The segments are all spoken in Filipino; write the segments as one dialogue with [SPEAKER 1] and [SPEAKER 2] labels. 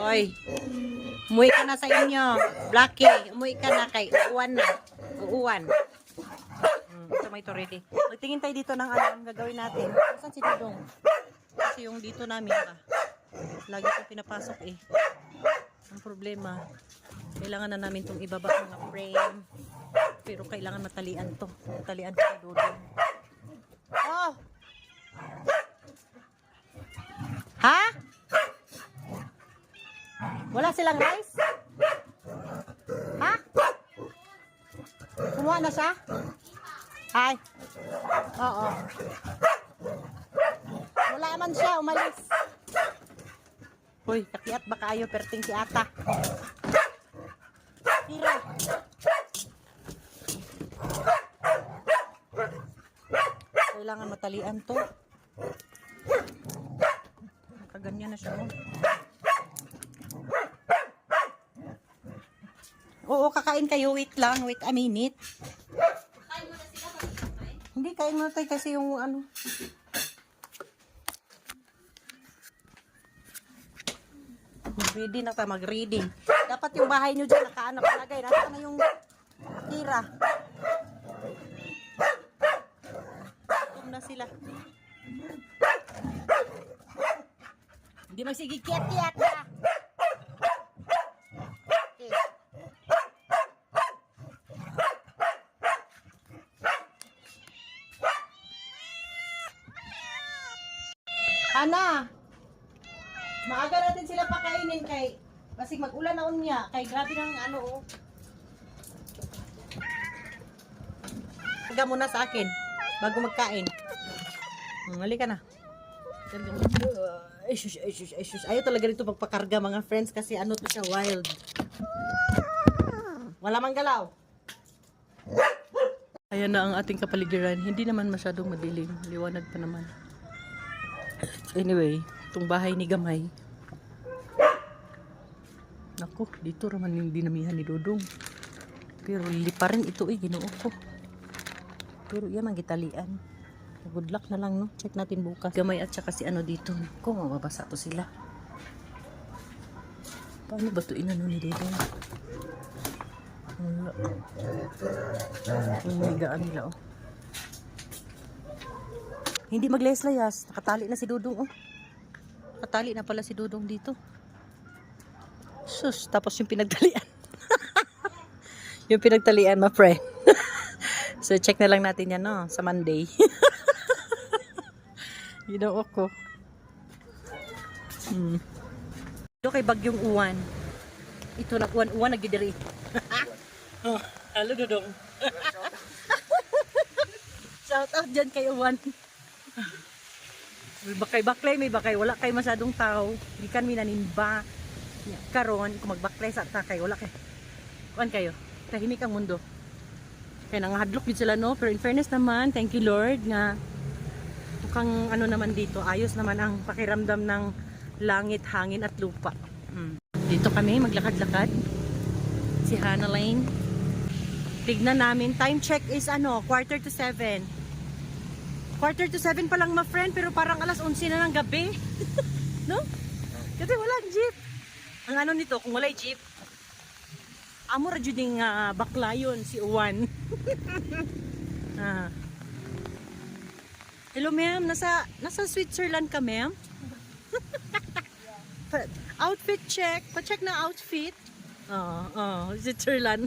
[SPEAKER 1] Oy, umuwi ka na sa inyo. Blackie, umuwi ka na kay uuwan na. Uuwan. Ito may ito ready. Magtingin tayo dito ng alam gagawin natin. Saan si Dudong? Kasi yung dito namin lagi ko pinapasok eh. Ang problema, kailangan na namin itong ibaba mga frame. Pero kailangan matalian to. Matalian to si Dudong. Oh! Ha? Wala silang rice? Ha? Kumuha na siya? Hi. Oo. Wala man siya, umalis. Hoy, kakiat ba kayo perting si ata? Tira. Kailangan matalian to. Kaganyan na siya. Oo, kakain kayo. Wait lang. Wait a minute.
[SPEAKER 2] Kain mo na sila pag kumain?
[SPEAKER 1] Hindi, kain mo tayo kasi yung ano. Ready na tayo mag-reading. Dapat yung bahay nyo dyan, nakaano palagay. Nasa na yung tira. Gutom na sila. Hindi magsigikiyat-kiyat na. Okay. Ana, maaga natin sila pakainin kay kasi mag-ulan na unya kay grabe ng ano oh. Taga muna sa akin bago magkain. Halika na. Ayaw talaga dito magpakarga mga friends kasi ano to siya wild. Wala mang galaw. Ayan na ang ating kapaligiran. Hindi naman masyadong madilim. Liwanag pa naman. Anyway, itong bahay ni Gamay. Naku, dito raman yung dinamihan ni Dudong. Pero lipa rin ito ginoo ko. Pero yan ang gitalian. Good luck na lang, no? Check natin bukas. Gamay at saka si ano dito. Kung mababasa to sila. Paano ba ito inano ni Dudong? Wala. Ang higaan nila, oh. Hindi maglayas-layas. Nakatali na si Dudong, oh. Nakatali na pala si Dudong dito. Sus, tapos yung pinagtalian. Yung pinagtalian, my friend. So, check na lang natin yan, no? Sa Monday. Ginoo ko. Ito kay Bagyong Uwan. Ito na, uwan nagdidiri. Oh, halo, Dudong. Shout out dyan kay Uwan. Bakay-baklay, may bakay. Wala kay masyadong tao. Hindi kami nanimba. Karon, kung magbaklay sa takay, wala kay. Kuan kayo. Tahimik ang mundo. Kaya nanghadlok din sila, no? Pero in fairness naman, thank you Lord nga mukhang ano naman dito. Ayos naman ang pakiramdam ng langit, hangin at lupa. Dito kami maglakad-lakad. Si Hannah Lane. Tignan namin. Time check is ano, 6:45. 6:45 pa lang, my friend, pero parang alas 11 na ng gabi. No? Kasi walang jeep. Ang ano nito, kung walay jeep, amo ra jud ning bakla yun, si Uwan. Hello ma'am, nasa Switzerland ka ma'am? Outfit check, pa-check na outfit. Switzerland.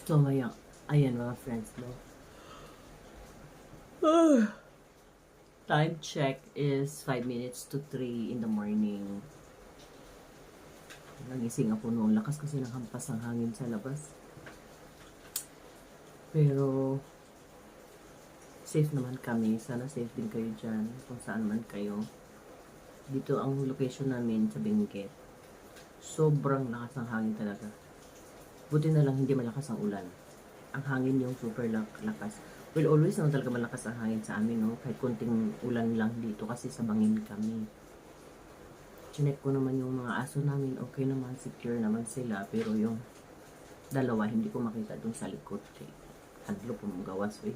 [SPEAKER 1] So ayan mga friends, no? Time check is 5 minutes to 3 in the morning. Nagising ako noon. Lakas kasi ng hampas ang hangin sa labas. Pero safe naman kami. Sana safe din kayo dyan. Kung saan man kayo. Dito ang location namin sa Benguet. Sobrang lakas ng hangin talaga. Buti na lang hindi malakas ang ulan. Ang hangin yung super lakas. Well, always naman talaga malakas ang hangin sa amin, no? Kahit konting ulan lang dito kasi sa bangin kami. Chinek ko naman yung mga aso namin. Okay naman, secure naman sila. Pero yung dalawa, hindi ko makita dun sa likod. Hadlo po mong gawas, eh.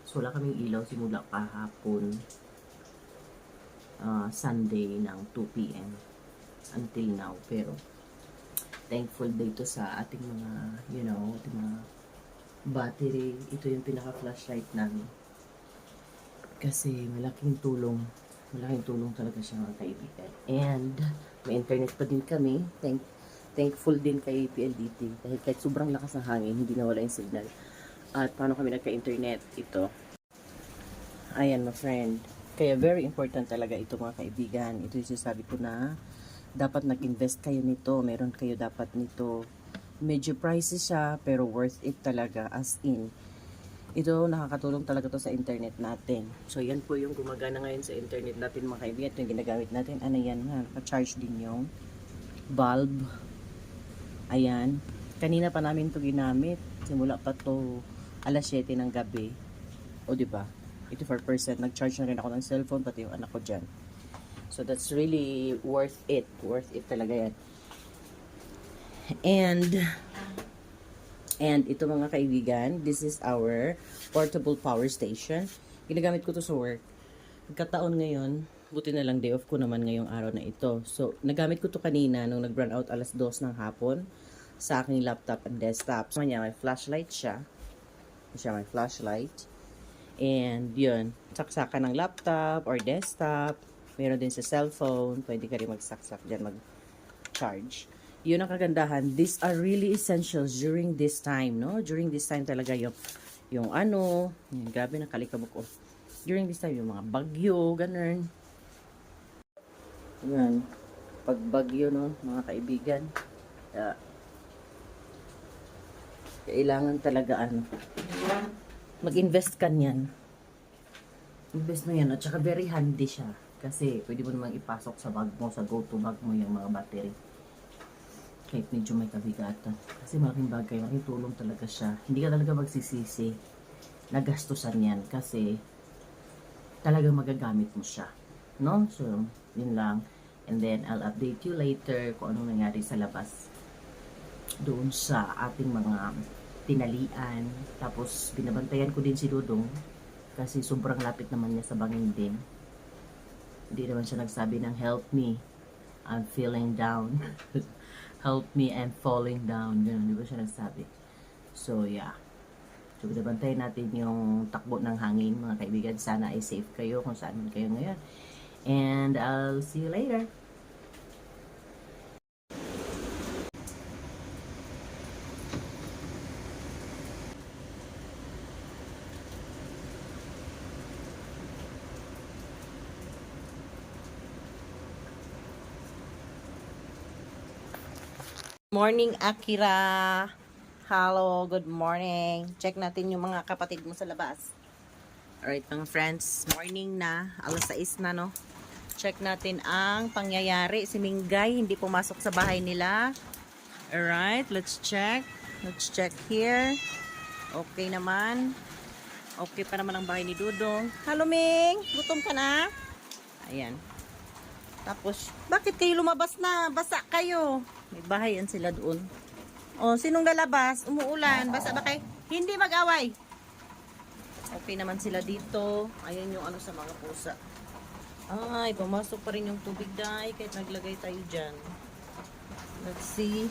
[SPEAKER 1] So, wala kaming ilaw simula kahapon.
[SPEAKER 3] Sunday ng 2 p.m. until now. Pero thankful dito sa ating mga, ating mga battery. Ito yung pinaka-flashlight namin. Kasi malaking tulong talaga siya, mga kaibigan. And may internet pa din kami. Thankful din kay PLDT. Dahil kahit sobrang lakas ng hangin, hindi nawala yung signal. At paano kami nagka-internet? Ito. Ayan, my friend. Kaya very important talaga ito, mga kaibigan. Ito yung sinasabi ko na dapat nag-invest kayo nito. Meron kayo dapat nito. Medyo pricey siya, pero worth it talaga. As in, ito, nakakatulong talaga to sa internet natin. So, yan po yung gumagana ngayon sa internet natin, mga kaibigan. Ito yung ginagamit natin. Ano yan nga? Naka-charge din yung bulb. Ayan. Kanina pa namin to ginamit. Simula pa to alas 7 ng gabi. O, diba? 84%. Nag-charge na rin ako ng cellphone, pati yung anak ko dyan. So, that's really worth it. Worth it talaga yan. And ito, mga kaibigan, this is our portable power station. Ginagamit ko to sa work. Nagkataon ngayon, buti na lang day off ko naman ngayong araw na ito. So, nagamit ko to kanina nung nag-run out alas 2 ng hapon sa aking laptop and desktop. So, may flashlight siya. May flashlight. And yun, saksakan ng laptop or desktop. Meron din sa cellphone. Pwede ka rin magsaksak dyan, mag-charge. Yun ang kagandahan. These are really essentials during this time, no? During this time talaga yung grabe na kalikabok ko. During this time, yung mga bagyo, ganun. Yan. Pag bagyo, no, mga kaibigan. Kailangan talaga, mag-invest ka niyan. Invest mo yan. At saka very handy siya. Kasi pwede mo namang ipasok sa bag mo, sa go-to bag mo yung mga battery. Kahit medyo may kabigatan. Kasi malaking bagay, malaking tulong talaga siya. Hindi ka talaga magsisisi na gastusan yan kasi talagang magagamit mo siya. No? So, yun lang. And then, I'll update you later kung anong nangyari sa labas. Doon sa ating mga tinalian. Tapos, binabantayan ko din si Dudong kasi sobrang lapit naman niya sa bangin din. Hindi naman siya nagsabi ng help me, I'm feeling down. Help me, I'm falling down. Ganun, di ba siya nagsabi? So, yeah. So, binabantayan natin yung takbo ng hangin, mga kaibigan. Sana ay safe kayo kung saan kayo ngayon. And I'll see you later. Morning, Akira. Hello, good morning. Check natin yung mga kapatid mo sa labas. Alright, mga friends. Morning na. Alas 6 na, no? Check natin ang pangyayari. Si Minggay, hindi pumasok sa bahay nila. Alright, let's check. Let's check here. Okay naman. Okay pa naman ang bahay ni Dudong. Hello, Ming. Gutom ka na? Ayan. Tapos, bakit kayo lumabas na? Basa kayo. May bahayan sila doon. O, sinong lalabas? Umuulan. Basa ba kayo? Hindi mag-away. Okay naman sila dito. Ayan yung ano sa mga pusa. Ay, pumasok pa rin yung tubig dahil kahit naglagay tayo dyan. Let's see.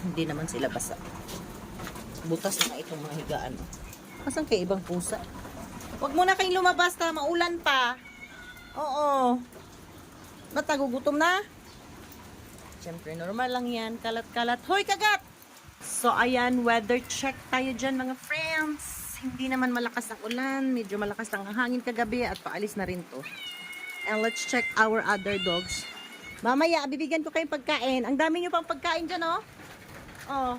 [SPEAKER 3] Hindi naman sila basa. Butas na itong mga higaan. Asan kay ibang pusa? Huwag muna kayong lumabas na maulan pa. Oo. Ba't nagugutom na? Siyempre, normal lang yan. Kalat-kalat. Hoy, kagat! So, ayan, weather check tayo dyan, mga friends. Hindi naman malakas ang ulan. Medyo malakas lang ang hangin kagabi at paalis na rin to. And let's check our other dogs. Mamaya, bibigyan ko kayong pagkain. Ang dami nyo pang pagkain dyan, oh. Oh.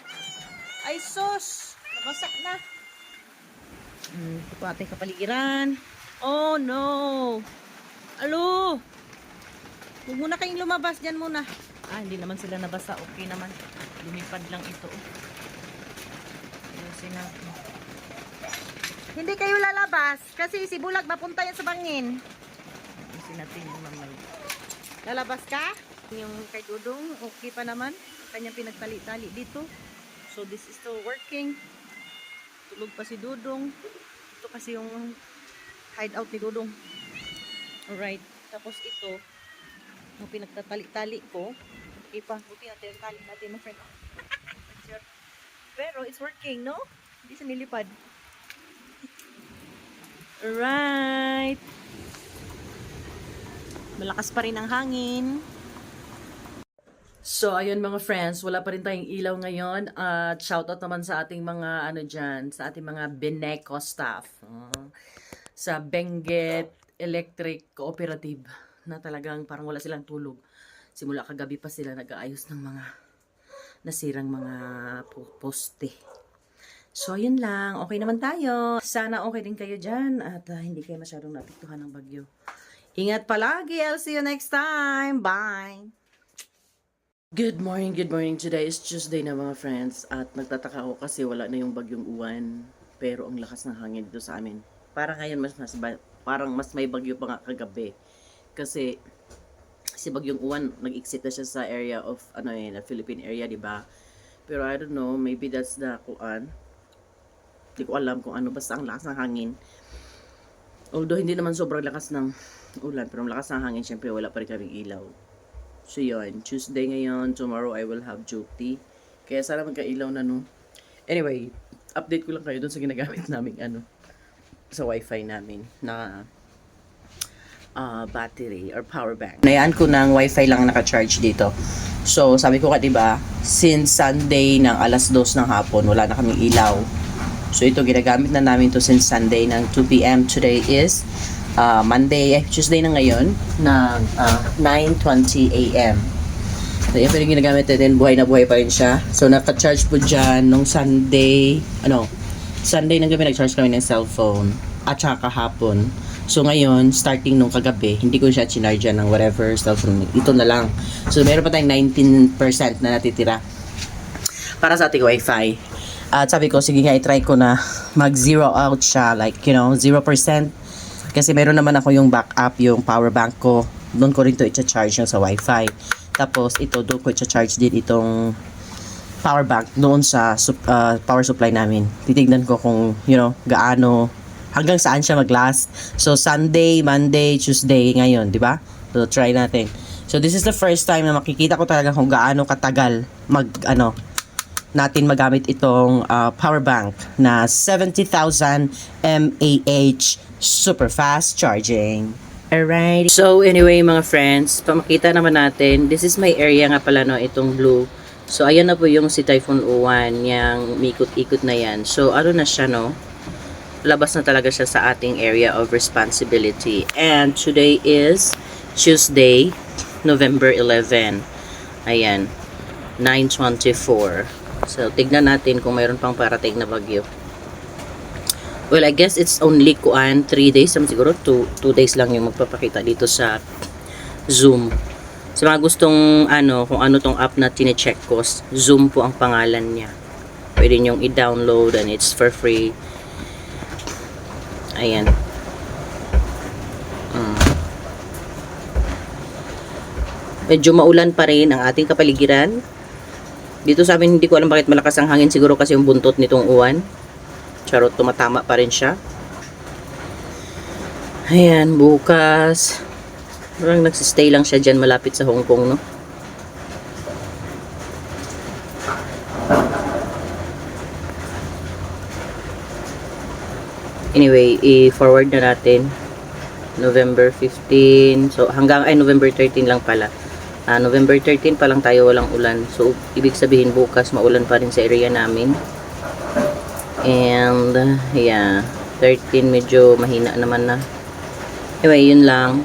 [SPEAKER 3] Ay, sus! Nabasak na. Ito po ating kapaligiran. Oh, no! Alo! Huwag muna kayong lumabas dyan muna. Hindi naman sila nabasa. Okay naman. Lumipad lang ito. Ayusin natin. Hindi kayo lalabas. Kasi si Bulag mapunta yan sa bangin. Ayusin natin yung mamay. Lalabas ka? Yung kay Dudong, okay pa naman. Kanyang pinagtali-tali dito. So this is still working. Tulog pa si Dudong. Ito kasi yung hideout ni Dudong.
[SPEAKER 1] Alright. Tapos ito, yung pinagtatali-tali ko. Okay pa. Buti natin ang tali natin, my friend. Pero it's working, no? Hindi siya nilipad. Alright. Malakas pa rin ang hangin. So, ayun mga friends, wala pa rin tayong ilaw ngayon. At shoutout naman sa ating mga, sa ating mga Beneco staff. Sa Benguet Electric Cooperative na talagang parang wala silang tulog. Simula kagabi pa sila nag-aayos ng mga nasirang mga poste. So, yun lang. Okay naman tayo. Sana okay din kayo dyan at hindi kayo masyadong napiktuhan ng bagyo. Ingat palagi. I'll see you next time. Bye! Good morning, good morning. Today is Tuesday na mga friends at nagtataka ako kasi wala na yung bagyong uwan pero ang lakas ng hangin dito sa amin. Parang ngayon parang mas may bagyo pa nga kagabi kasi si bagyong uwan nag-exit na siya sa area of na Philippine area, di ba? Pero I don't know, maybe that's the kuan. Hindi ko alam kung ano, basta ang lakas ng hangin. Although hindi naman sobrang lakas ng ulan, pero ang lakas ng hangin, syempre wala pa rin kaming ilaw. So yun, Tuesday ngayon, tomorrow I will have duty. Kaya sana magka-ilaw na no. Anyway, update ko lang kayo dun sa ginagamit naming sa wifi namin na battery or power bank. Nayaan ko ng wifi lang naka-charge dito. So sabi ko ka diba, since Sunday ng alas 2 ng hapon, wala na kaming ilaw. So ito, ginagamit na namin to since Sunday ng 2 p.m. Today is Tuesday na ngayon ng 9:20 a.m. So, yan pa rin ginagamit natin. Buhay na buhay pa rin siya. So, naka-charge po dyan nung Sunday ng gabi nag-charge kami ng cellphone at saka kahapon. So, ngayon, starting nung kagabi, hindi ko siya chinarge ng whatever cellphone. Ito na lang. So, meron pa tayong 19% na natitira para sa ating wifi. At sabi ko, sige nga, i-try ko na mag-zero out siya. Like, 0%. Kasi meron naman ako yung backup, yung power bank ko. Doon ko rin to i-charge yung sa wifi. Tapos ito, doon ko i-charge din itong power bank doon sa power supply namin. Titignan ko kung, gaano, hanggang saan siya mag-last. So, Sunday, Monday, Tuesday ngayon, di ba? So, try natin. So, this is the first time na makikita ko talaga kung gaano katagal natin magamit itong power bank na 70,000 mAh super fast charging. Alright. So anyway mga friends, pamakita naman natin. This is my area nga pala no, itong blue. So ayan na po yung si Typhoon Uwan, yung mikot-ikot na yan. So ano na siya no? Labas na talaga siya sa ating area of responsibility. And today is Tuesday, November 11. Ayan. 9:24. So tignan natin kung mayroon pang parating na bagyo. Well, I guess it's only 3 days. Siguro 2 days lang yung magpapakita dito sa Zoom. Sa mga gustong kung ano tong app na tine-check ko, Zoom po ang pangalan niya. Pwede nyong i-download and it's for free. Ayan. Medyo maulan pa rin ang ating kapaligiran. Dito sa amin, hindi ko alam bakit malakas ang hangin. Siguro kasi yung buntot nitong uwan. Charot, tumatama pa rin siya. Ayan, bukas. Parang nagsistay lang siya dyan malapit sa Hong Kong, no? Anyway, i-forward na natin. November 15. So, November 13 lang pala. November 13 pa lang tayo walang ulan. So, ibig sabihin bukas maulan pa rin sa area namin. And, yeah, 13 medyo mahina naman na. Anyway, yun lang.